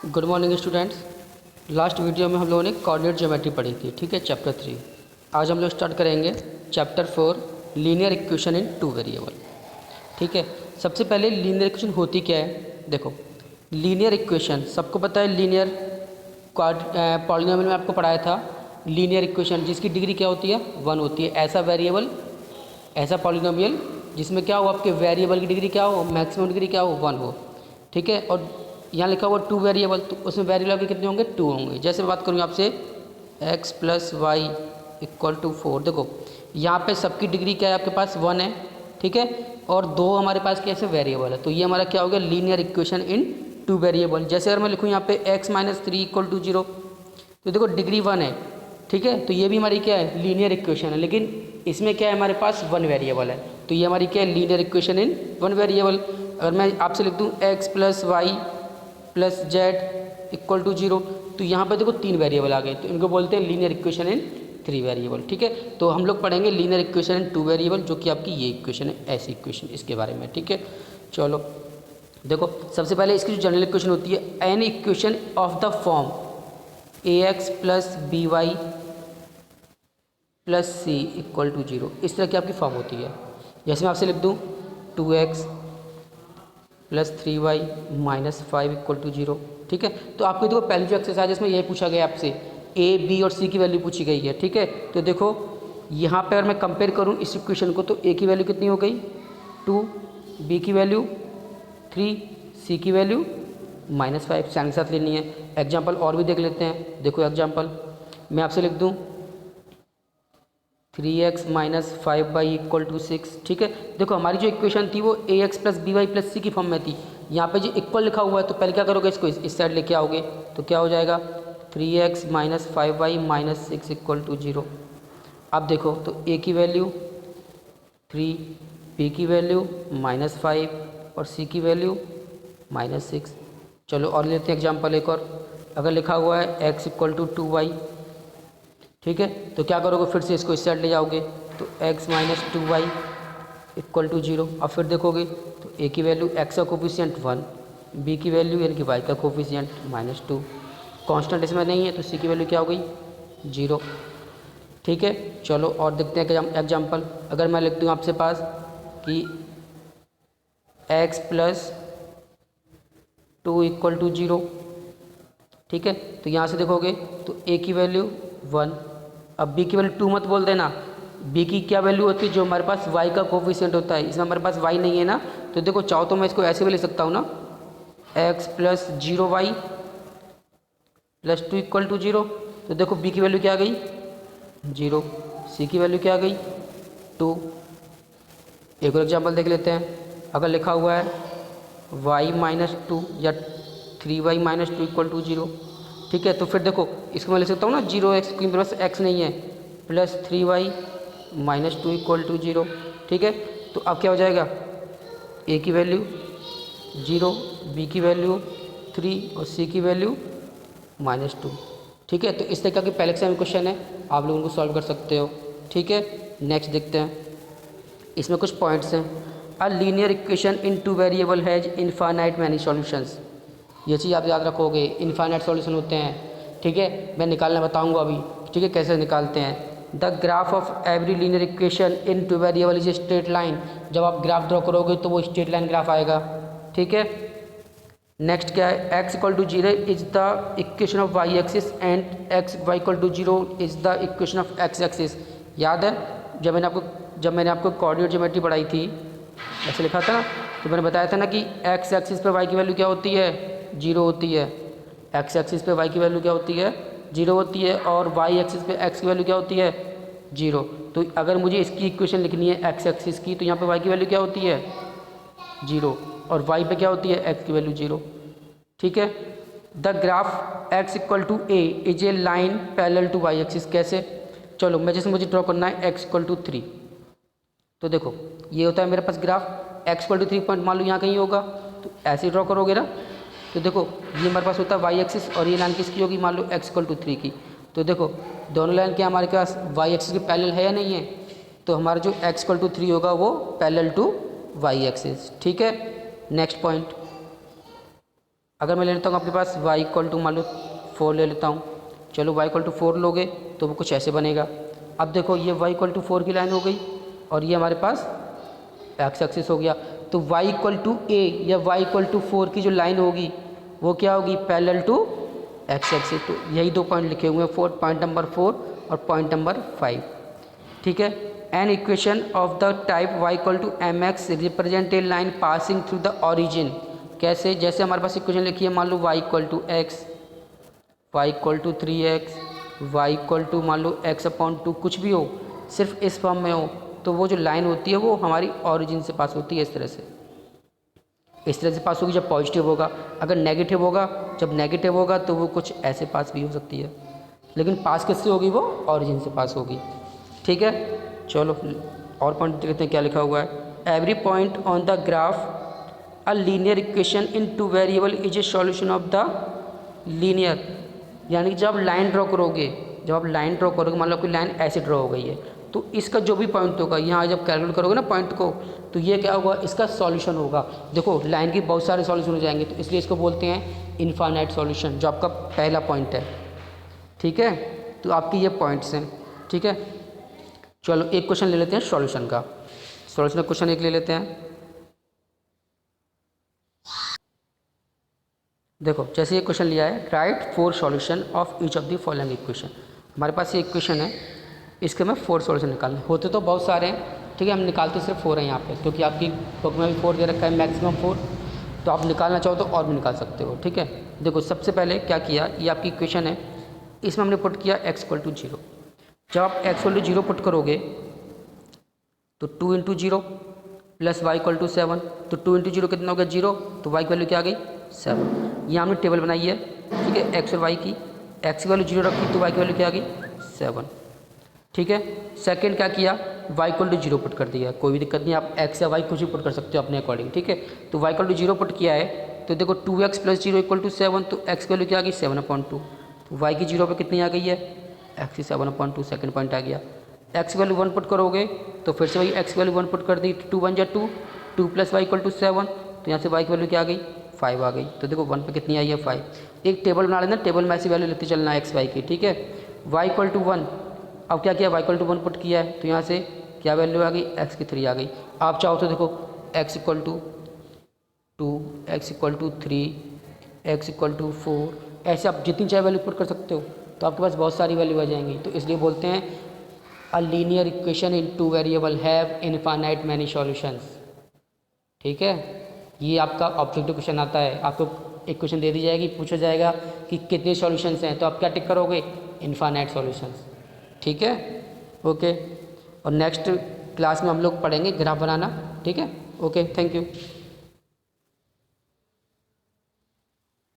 Good morning students. Last video में हम लोगों ने कोऑर्डिनेट ज्योमेट्री पढ़ी थी, ठीक है, चैप्टर 3। आज हम लोग स्टार्ट करेंगे chapter 4 linear equation in two variable. ठीक है, सबसे पहले लीनियर इक्वेशन होती क्या है। देखो, लीनियर इक्वेशन सबको पता है। लीनियर पॉलिनोमियल में आपको पढ़ाया था लीनियर इक्वेशन जिसकी डिग्री क्या होती है, 1 होती है। ऐसा वेरिएबल, ऐसा पॉलिनोमियल जिसमें क्या हो, आपके वेरिएबल की डिग्री क्या हो, मैक्सिमम डिग्री क्या हो, 1 हो। ठीक है, और यहाँ लिखा हुआ 2 वेरिएबल, तो उसमें वेरिएबल के कितने होंगे, 2 होंगे। जैसे बात करूँ आपसे x plus y equal to 4। देखो यहाँ पे सबकी डिग्री क्या है, आपके पास 1 है, ठीक है, और 2 हमारे पास कैसे वेरिएबल है। तो ये हमारा क्या हो गया, लीनियर इक्वेशन इन 2 वेरिएबल। जैसे अगर मैं लिखूँ यहाँ पे x माइनस 3 इक्वल टू 0, तो देखो डिग्री 1 है, ठीक है, तो ये भी हमारी क्या है, लीनियर इक्वेशन है। लेकिन इसमें क्या है, हमारे पास 1 वेरिएबल है, तो ये हमारी क्या है, लीनियर इक्वेशन इन 1 वेरिएबल। अगर मैं आपसे लिख दूँ x plus y plus z equal to 0, तो यहाँ पर देखो 3 वेरिएबल आ गए, तो इनको बोलते हैं लीनियर इक्वेशन इन 3 वेरिएबल। ठीक है, तो हम लोग पढ़ेंगे लीनियर इक्वेशन इन 2 वेरिएबल, जो कि आपकी ये इक्वेशन है, ऐसी इक्वेशन, इसके बारे में। ठीक है, चलो देखो, सबसे पहले इसकी जो जनरल इक्वेशन होती है, an equation of the form ax plus b y plus c equal to 0, इस तरह की आपकी फॉर्म होती है। जैसे मैं आपसे लिख दूँ 2x plus 3y minus 5 equal to 0। ठीक है, तो आपको देखो पहली जो एक्सरसाइज है इसमें यही पूछा गया आपसे, a b और c की वैल्यू पूछी गई है। ठीक है, तो देखो यहाँ पर अगर मैं कंपेयर करूँ इस इक्वेशन को, तो a की वैल्यू कितनी हो गई 2, b की वैल्यू 3, c की वैल्यू माइनस 5, साइन के साथ लेनी है। एग्जाम्पल और भी देख लेते हैं। देखो एग्जाम्पल मैं आपसे लिख दूँ 3x minus 5y equal to 6। ठीक है, देखो हमारी जो इक्वेशन थी वो ax plus b y plus c की फॉर्म में थी। यहाँ पे जो इक्वल लिखा हुआ है, तो पहले क्या करोगे, इसको इस साइड लेके आओगे, तो क्या हो जाएगा 3x minus 5y minus 6 equal to 0। अब देखो तो a की वैल्यू 3, b की वैल्यू माइनस 5 और c की वैल्यू माइनस 6। चलो और लेते हैं एग्जाम्पल एक और। अगर लिखा हुआ है x इक्वल टू 2y, ठीक है, तो क्या करोगे, फिर से इसको इस साइड ले जाओगे, तो x minus 2y equal to 0। अब फिर देखोगे तो a की वैल्यू x का कोफिशिएंट 1, b की वैल्यू यानी कि y का कोफिशिएंट माइनस 2, कांस्टेंट इसमें नहीं है, तो c की वैल्यू क्या हो गई 0। ठीक है, चलो और देखते हैं एग्जाम्पल। अगर मैं लिख दूँ आपसे पास कि x प्लस 2 इक्वल टू 0, ठीक है, तो यहाँ से देखोगे तो a की वैल्यू 1, अब b की वैल्यू 2 मत बोल देना, b की क्या वैल्यू होती है, जो हमारे पास y का कोफिशिएंट होता है। इसमें हमारे पास y नहीं है ना, तो देखो चाहो तो मैं इसको ऐसे भी लिख सकता हूँ ना, x plus 0y plus 2 equal to 0। तो देखो b की वैल्यू क्या आ गई 0, c की वैल्यू क्या आ गई 2। एक और एग्जाम्पल देख लेते हैं। अगर लिखा हुआ है y माइनस 2 या 3y माइनस 2 इक्वल टू 0, ठीक है, तो फिर देखो इसको मैं लिख सकता हूँ ना 0x, क्योंकि मेरे पास x नहीं है, plus 3y minus 2 equal to 0। ठीक है, तो अब क्या हो जाएगा, a की वैल्यू 0, b की वैल्यू 3 और c की वैल्यू माइनस 2। ठीक है, तो इस तरह के पहले से क्वेश्चन है, आप लोग उनको सॉल्व कर सकते हो। ठीक है, नेक्स्ट देखते हैं, इसमें कुछ पॉइंट्स हैं। A linear equation in 2 variable has infinite many solutions. ये चीज़ आप याद रखोगे, इनफाइनाइट सॉल्यूशन होते हैं। ठीक है, मैं निकालना बताऊंगा अभी, ठीक है, कैसे निकालते हैं। The graph of every linear equation in 2 variable is a straight line. जब आप ग्राफ ड्रॉ करोगे तो वो स्ट्रेट लाइन ग्राफ आएगा। ठीक है, नेक्स्ट क्या है, x equal to 0 is the equation of y axis and x y equal to 0 is the equation of x axis. याद है जब मैंने आपको कोऑर्डिनेट ज्योमेट्री पढ़ाई थी, ऐसे लिखा था ना, तो मैंने बताया था ना कि x एक्सिस पे y की वैल्यू क्या होती है 0 होती है, x एक्सिस पे y की वैल्यू क्या होती है 0 होती है, और y एक्सिस पे x की वैल्यू क्या होती है 0। तो अगर मुझे इसकी इक्वेशन लिखनी है x एक्सिस की, तो यहाँ पे y की वैल्यू क्या होती है 0, और y पे क्या होती है x की वैल्यू 0। ठीक है, the graph x equal to a is a line parallel to y axis. कैसे, चलो मैं जैसे मुझे ड्रॉ करना है x इक्वल टू 3, तो देखो ये होता है मेरे पास graph, x equal to 3 point मान लो यहाँ कहीं होगा, तो ऐसे ड्रॉ करोगे ना, तो देखो ये हमारे पास होता है y एक्सिस, और ये लाइन किसकी होगी, मान लो x इक्वल टू 3 की। तो देखो दोनों लाइन क्या हमारे पास y एक्सिस के पैरेलल है या नहीं है, तो हमारा जो x इक्वल टू 3 होगा वो पैरेलल टू y एक्सिस। ठीक है, नेक्स्ट पॉइंट, अगर मैं ले लेता हूँ आपके पास y इक्वल टू मान लो 4 ले लेता हूँ, चलो y इक्वल टू 4 लोगे तो वो कुछ ऐसे बनेगा। अब देखो ये y इक्वल टू 4 की लाइन हो गई और ये हमारे पास एक्स एक्सिस हो गया। तो y इक्वल टू a या y इक्वल टू 4 की जो लाइन होगी वो क्या होगी, पैरेलल टू एक्स एक्सिस। तो यही दो पॉइंट लिखे हुए हैं, पॉइंट नंबर 4 और पॉइंट नंबर 5, ठीक है। An equation of the type y equal to m x represent a line passing through the origin. कैसे, जैसे हमारे पास इक्वेशन लिखी है, मान लो y equal to x, y equal to 3x, y equal to मान लो x/2, कुछ भी हो, सिर्फ इस फॉर्म में हो, तो वो जो लाइन होती है वो हमारी ऑरिजिन से पास होती है। इस तरह से पास होगी जब पॉजिटिव होगा। अगर नेगेटिव होगा, जब नेगेटिव होगा तो वो कुछ ऐसे पास भी हो सकती है, लेकिन पास किससे होगी, वो ऑरिजिन से पास होगी, ठीक है। चलो और पॉइंट देखते हैं क्या लिखा हुआ है। Every point on the graph a linear equation in 2 variable is a solution of the linear. यानी कि जब आप लाइन ड्रॉ करोगे, मान लो आपकी लाइन ऐसे ड्रॉ हो गई है, तो इसका जो भी पॉइंट होगा यहाँ जब कैलकुलेट करोगे ना पॉइंट को, तो ये क्या होगा, इसका सॉल्यूशन होगा। देखो लाइन के बहुत सारे सॉल्यूशन हो जाएंगे, तो इसलिए इसको बोलते हैं इनफाइनाइट सॉल्यूशन, जो आपका पहला पॉइंट है, ठीक है। तो आपके ये पॉइंट्स हैं, ठीक है। चलो एक क्वेश्चन ले लेते हैं सॉल्यूशन का। सॉल्यूशन क्वेश्चन एक ले लेते हैं। देखो जैसे ये क्वेश्चन लिया है, right 4 solution of each of the following equation. हमारे पास ये इक्वेशन है, इसके में 4 सॉल्यूशन निकालने होते तो बहुत सारे हैं, ठीक है, हम निकालते सिर्फ 4 हैं यहाँ पे, क्योंकि आपकी बुक में भी 4 दे रखा है, मैक्सिमम 4, तो आप निकालना चाहो तो और भी निकाल सकते हो, ठीक है। देखो सबसे पहले क्या किया, ये आपकी इक्वेशन है, इसमें हमने पुट किया x इक्वल टू 0। जब आप x इक्वल टू 0 पुट करोगे तो 2 into 0 plus y equal to 7, तो 2 इंटू 0 कितना हो गया, 0, तो y की वैल्यू क्या आ गई, 7। ये हमने टेबल बनाई है, ठीक है, x और y की, x की वैल्यू 0 रखी तो y की वैल्यू क्या आ गई, 7, ठीक है। सेकंड क्या किया, y इक्वल टू 0 पुट कर दिया, कोई भी दिक्कत नहीं, आप x या y कुछ भी पुट कर सकते हो अपने अकॉर्डिंग, ठीक है। तो y इक्वल टू 0 पुट किया है, तो देखो 2x प्लस 0 इक्वल टू 7, तो x की वैल्यू क्या आ गई, 7/2। तो y की 0 पे कितनी आ गई है, x की 7/2, सेकंड पॉइंट आ गया। x की वैल्यू 1 पुट करोगे तो फिर से वही x की वैल्यू 1 पुट कर दी, 2 1 जा 2, 2 प्लस y इक्वल टू 7, तो यहाँ से y की वैल्यू क्या आ गई, 5 आ गई। तो देखो 1 पे कितनी आई है, 5। एक टेबल बना लेना, टेबल में ऐसी वैल्यू लेते चलना x y की, ठीक है। y इक्वल टू 1, अब क्या किया, y इक्वल टू 1 पुट किया है, तो यहाँ से क्या वैल्यू आ गई, x की 3 आ गई। आप चाहो तो देखो x equal to 2, x equal to 3, x equal to 4, ऐसे आप जितनी चाहे वैल्यू पुट कर सकते हो, तो आपके पास बहुत सारी वैल्यू आ जाएंगी। तो इसलिए बोलते हैं a linear equation in 2 variable have infinite many solutions, ठीक है। ये आपका ऑब्जेक्टिव क्वेश्चन आता है, आपको एक क्वेश्चन दे दी जाएगी, पूछा जाएगा कि कितने सॉल्यूशंस हैं, तो आप क्या टिक करोगे, इनफाइनाइट सॉल्यूशंस, ठीक है, ओके। और नेक्स्ट क्लास में हम लोग पढ़ेंगे ग्राफ बनाना, ठीक है, ओके, थैंक यू।